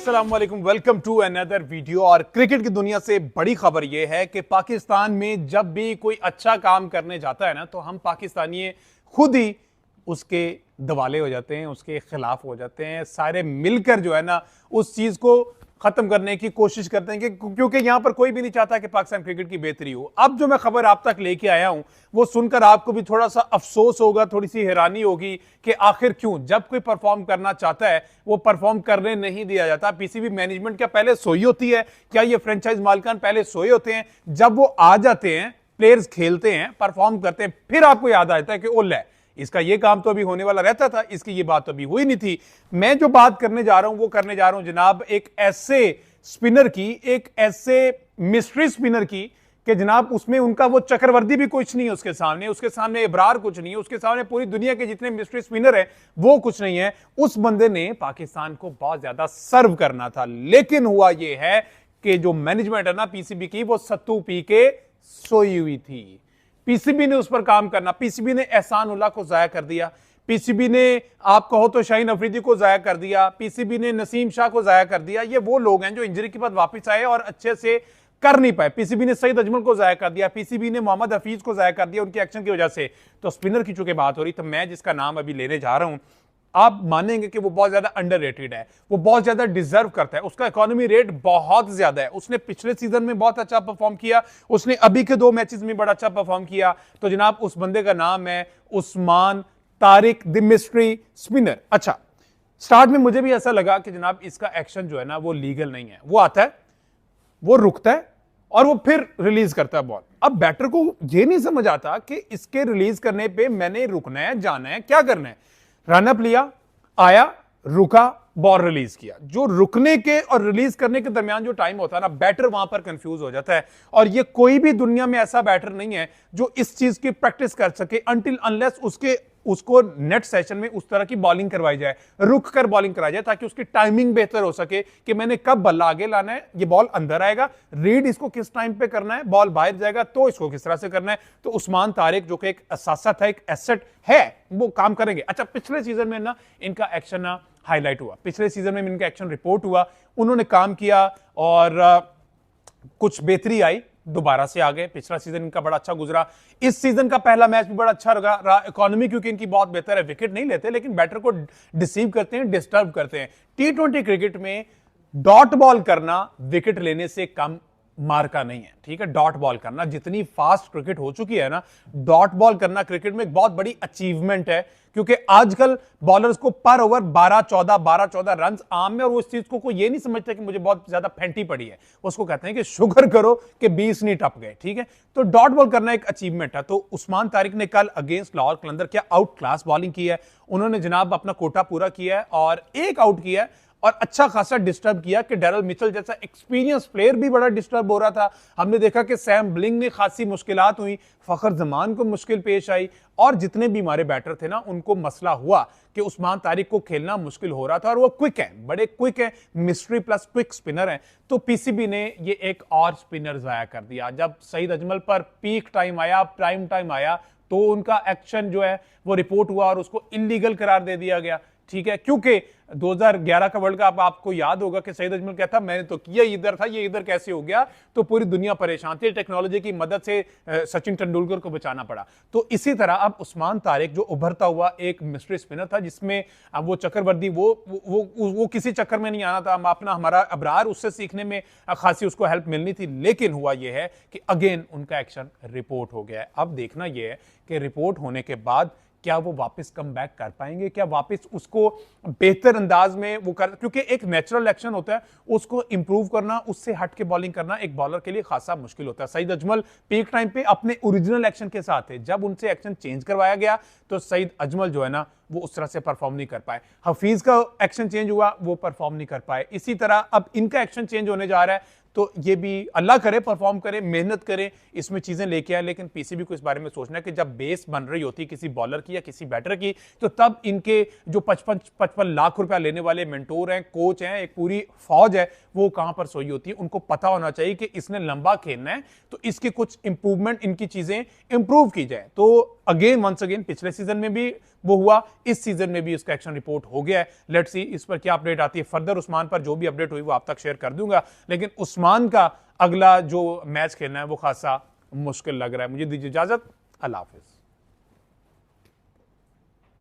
अस्सलाम वालेकुम, welcome to another video. और क्रिकेट की दुनिया से बड़ी खबर यह है कि पाकिस्तान में जब भी कोई अच्छा काम करने जाता है ना, तो हम पाकिस्तानी खुद ही उसके दवाले हो जाते हैं, उसके खिलाफ हो जाते हैं। सारे मिलकर जो है ना उस चीज को खत्म करने की कोशिश करते हैं क्योंकि यहां पर कोई भी नहीं चाहता कि पाकिस्तान क्रिकेट की बेहतरी हो। अब जो मैं खबर आप तक लेके आया हूं वो सुनकर आपको भी थोड़ा सा अफसोस होगा, थोड़ी सी हैरानी होगी कि आखिर क्यों जब कोई परफॉर्म करना चाहता है वो परफॉर्म करने नहीं दिया जाता। पीसीबी मैनेजमेंट क्या पहले सोई होती है? क्या ये फ्रेंचाइज मालिकान पहले सोए होते हैं? जब वो आ जाते हैं, प्लेयर्स खेलते हैं, परफॉर्म करते हैं, फिर आपको याद आता है कि ओले इसका ये काम तो अभी होने वाला रहता था, इसकी ये बात तो अभी हुई नहीं थी। मैं जो बात करने जा रहा हूं वो करने जा रहा हूं जनाब एक ऐसे स्पिनर की, एक ऐसे मिस्ट्री स्पिनर की कि जनाब उसमें उनका वो चक्रवर्ती भी कुछ नहीं है उसके सामने इब्रार कुछ नहीं है, उसके सामने पूरी दुनिया के जितने मिस्ट्री स्पिनर है वो कुछ नहीं है। उस बंदे ने पाकिस्तान को बहुत ज्यादा सर्व करना था, लेकिन हुआ ये है कि जो मैनेजमेंट है ना पीसीबी की, वो सत्तू पी के सोई हुई थी। पीसीबी ने उस पर काम करना, पीसीबी ने एहसान उल्लाह को जाया कर दिया, पीसीबी ने आप कहो तो शाहीन अफरीदी को जाया कर दिया, पीसीबी ने नसीम शाह को जाया कर दिया। ये वो लोग हैं जो इंजरी के बाद वापस आए और अच्छे से कर नहीं पाए। पीसीबी ने सईद अजमल को जाया कर दिया, पीसीबी ने मोहम्मद हफीज को जाया कर दिया उनके एक्शन की वजह से। तो स्पिनर की चूंकि बात हो रही, तो मैं जिसका नाम अभी लेने जा रहा हूं आप मानेंगे कि वो बहुत ज्यादा अंडररेटेड है, वो बहुत ज्यादा डिजर्व करता है, उसका इकोनॉमी रेट बहुत ज्यादा है। उसने पिछले सीजन में बहुत अच्छा परफॉर्म किया, उसने अभी के 2 मैचेस में बड़ा अच्छा परफॉर्म किया। तो जनाब उस बंदे का नाम है Usman Tariq, the mystery spinner. अच्छा, स्टार्ट में मुझे भी ऐसा लगा कि जनाब इसका एक्शन जो है ना वो लीगल नहीं है। वो आता है, वो रुकता है और वो फिर रिलीज करता है बॉल। अब बैटर को यह नहीं समझ आता कि इसके रिलीज करने पे मैंने रुकना है, जाना है, क्या करना है। रनअप लिया, आया, रुका, बॉल रिलीज किया। जो रुकने के और रिलीज करने के दरमियान जो टाइम होता है ना, बैटर वहां पर कंफ्यूज हो जाता है। और ये कोई भी दुनिया में ऐसा बैटर नहीं है जो इस चीज की प्रैक्टिस कर सके अनटिल अनलेस उसको नेट सेशन में उस तरह की बॉलिंग करवाई जाए, रुक कर बॉलिंग कराई जाए, ताकि उसकी टाइमिंग बेहतर हो सके कि मैंने कब बल्ला आगे लाना है, ये बॉल अंदर आएगा, रीड इसको किस टाइम पे करना है, बॉल बाहर जाएगा तो इसको किस तरह से करना है। तो उस्मान तारिक जो कि एक असासा था, एक एसेट है, वो काम करेंगे। अच्छा, पिछले सीजन में ना इनका एक्शन ना हाईलाइट हुआ, पिछले सीजन में इनका एक्शन रिपोर्ट हुआ, उन्होंने काम किया और कुछ बेहतरी आई, दोबारा से आ गए। पिछला सीजन इनका बड़ा अच्छा गुजरा, इस सीजन का पहला मैच भी बड़ा अच्छा रहा। इकोनॉमी क्योंकि इनकी बहुत बेहतर है, विकेट नहीं लेते लेकिन बैटर को डिसीव करते हैं, डिस्टर्ब करते हैं। टी20 क्रिकेट में डॉट बॉल करना विकेट लेने से कम मार का नहीं है, ठीक है। डॉट बॉल करना, जितनी फास्ट क्रिकेट हो चुकी है ना, डॉट बॉल करना क्रिकेट में एक बहुत बड़ी अचीवमेंट है, क्योंकि आजकल बॉलर्स को पर ओवर 12-14 रन आम है, और वो इस चीज को कोई ये नहीं समझता कि मुझे बहुत ज्यादा फेंटी पड़ी है, उसको कहते हैं कि शुगर करो कि 20 नहीं टप गए, ठीक है। तो डॉट बॉल करना एक अचीवमेंट है। तो उस्मान तारिक ने कल अगेंस्ट लाहौर कलंदर क्या आउट क्लास बॉलिंग की है, उन्होंने जनाब अपना कोटा पूरा किया है और एक आउट किया है और अच्छा खासा डिस्टर्ब किया कि डेरल मिचेल जैसा एक्सपीरियंस प्लेयर भी बड़ा डिस्टर्ब हो रहा था। हमने देखा कि सैम ब्लिंग ने खासी मुश्किलात हुई, फखर जमान को मुश्किल पेश आई, और जितने भी हमारे बैटर थे ना उनको मसला हुआ कि उस्मान तारिक को खेलना मुश्किल हो रहा था। और वो क्विक है, बड़े क्विक है, मिस्ट्री प्लस क्विक स्पिनर है। तो पीसीबी ने ये एक और स्पिनर जाया कर दिया। जब सईद अजमल पर पीक टाइम आया, प्राइम टाइम आया, तो उनका एक्शन जो है वो रिपोर्ट हुआ और उसको इलीगल करार दे दिया गया, ठीक है। क्योंकि 2011 का वर्ल्ड कप आपको याद होगा कि सईद अजमल कहता मैंने तो किया इधर था, ये इधर कैसे हो गया, तो पूरी दुनिया परेशान थी। टेक्नोलॉजी की मदद से सचिन तेंदुलकर को बचाना पड़ा। तो इसी तरह अब उस्मान तारिक जो उभरता हुआ एक मिस्ट्री स्पिनर था, जिसमें अब वो चक्रवर्ती वो किसी चक्कर में नहीं आना था, अपना हमारा अबरार उससे सीखने में खासी उसको हेल्प मिलनी थी। लेकिन हुआ यह है कि अगेन उनका एक्शन रिपोर्ट हो गया है। अब देखना यह है कि रिपोर्ट होने के बाद क्या वो वापस कम बैक कर पाएंगे, क्या वापस उसको बेहतर अंदाज में वो कर, क्योंकि एक नेचुरल एक्शन होता है, उसको इंप्रूव करना, उससे हट के बॉलिंग करना एक बॉलर के लिए खासा मुश्किल होता है। सईद अजमल पीक टाइम पे अपने ओरिजिनल एक्शन के साथ थे, जब उनसे एक्शन चेंज करवाया गया तो सईद अजमल जो है ना वो उस तरह से परफॉर्म नहीं कर पाए। हफीज का एक्शन चेंज हुआ, वो परफॉर्म नहीं कर पाए। इसी तरह अब इनका एक्शन चेंज होने जा रहा है, तो ये भी अल्लाह करे परफॉर्म करे, मेहनत करे, इसमें चीजें लेके आए। लेकिन पीसीबी को इस बारे में सोचना है कि जब बेस बन रही होती है किसी बॉलर की या किसी बैटर की, तो तब इनके जो 55 लाख रुपया लेने वाले मेंटोर हैं, कोच हैं, एक पूरी फौज है, वो कहां पर सोई होती है। उनको पता होना चाहिए कि इसने लंबा खेलना है, तो इसके कुछ इंप्रूवमेंट, इनकी चीजें इंप्रूव की जाए। तो अगेन वंस अगेन पिछले सीजन में भी वो हुआ, इस सीजन में भी उसका एक्शन रिपोर्ट हो गया है। लेट्स सी इस पर क्या अपडेट आती है फर्दर। उस्मान पर जो भी अपडेट हुई वो आप तक शेयर कर दूंगा, लेकिन उस्मान का अगला जो मैच खेलना है वो खासा मुश्किल लग रहा है। मुझे दीजिए इजाजत, अल्लाह हाफिज।